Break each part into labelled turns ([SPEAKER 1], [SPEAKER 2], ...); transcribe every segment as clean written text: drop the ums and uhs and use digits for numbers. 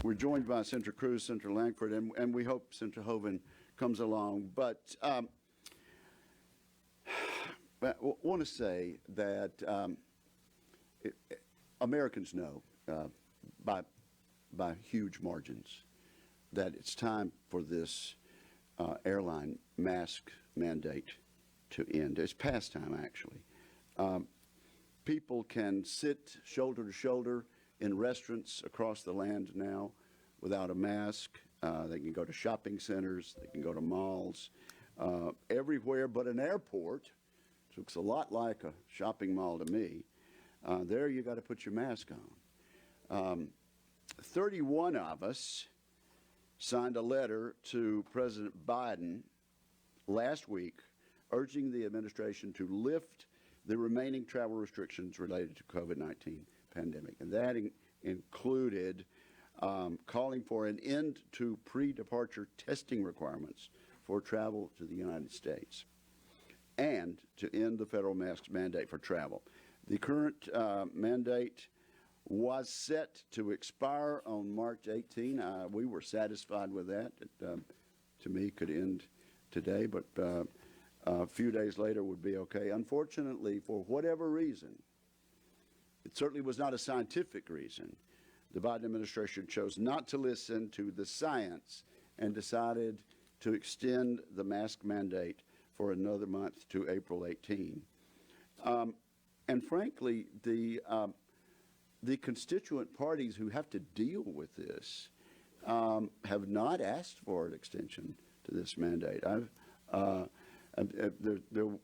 [SPEAKER 1] We're joined by Senator Cruz, Senator Lankford, and we hope Senator Hoeven comes along. But I want to say that Americans know by huge margins that it's time for this airline mask mandate to end. It's past time, actually. People can sit shoulder to shoulder in restaurants across the land now without a mask. They can go to shopping centers. They can go to malls. Everywhere but an airport. It looks a lot like a shopping mall to me. There you got to put your mask on. 31 of us signed a letter to President Biden last week urging the administration to lift the remaining travel restrictions related to COVID-19 pandemic. And that included calling for an end to pre-departure testing requirements for travel to the United States and to end the federal mask mandate for travel. The current mandate was set to expire on March 18. We were satisfied with that. It, to me, could end today, but a few days later would be okay. Unfortunately, for whatever reason, it certainly was not a scientific reason, the Biden administration chose not to listen to the science and decided to extend the mask mandate for another month to April 18. And frankly, the constituent parties who have to deal with this have not asked for an extension to this mandate.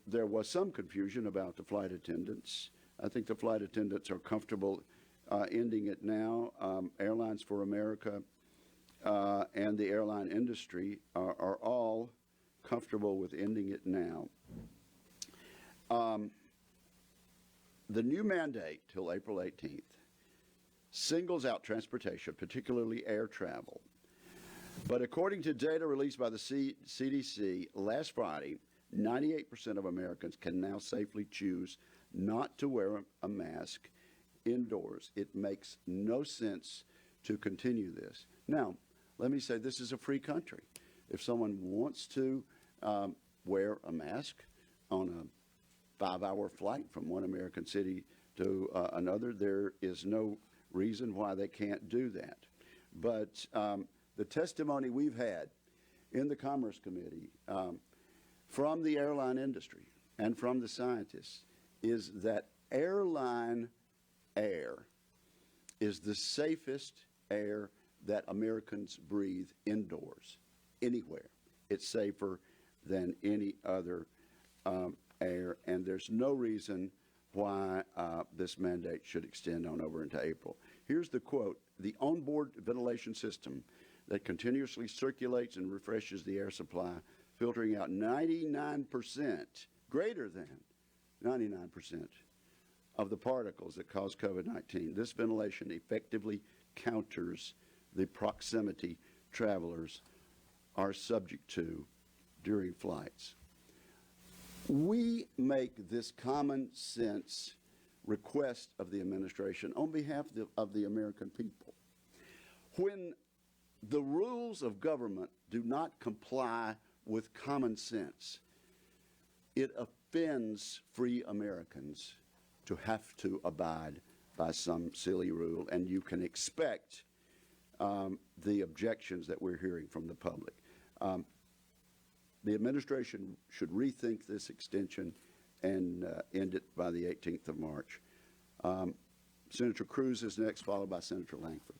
[SPEAKER 1] There was some confusion about the flight attendants. I think the flight attendants are comfortable ending it now. Airlines for America and the airline industry are all comfortable with ending it now. The new mandate till April 18th singles out transportation, particularly air travel. But according to data released by the CDC last Friday, 98% of Americans can now safely choose not to wear a mask indoors. It makes no sense to continue this. Now, let me say this is a free country. If someone wants to wear a mask on a 5-hour flight from one American city to another, there is no reason why they can't do that. But the testimony we've had in the Commerce Committee from the airline industry and from the scientists is that airline air is the safest air that Americans breathe indoors, anywhere. It's safer than any other air, and there's no reason why this mandate should extend on over into April. Here's the quote: "The onboard ventilation system that continuously circulates and refreshes the air supply, filtering out 99%, greater than 99% of the particles that cause COVID-19. This ventilation effectively counters the proximity travelers are subject to during flights." We make this common sense request of the administration on behalf of the American people. When the rules of government do not comply with common sense, it offends free Americans to have to abide by some silly rule, and you can expect the objections that we're hearing from the public. The administration should rethink this extension and end it by the 18th of March. Senator Cruz is next, followed by Senator Lankford.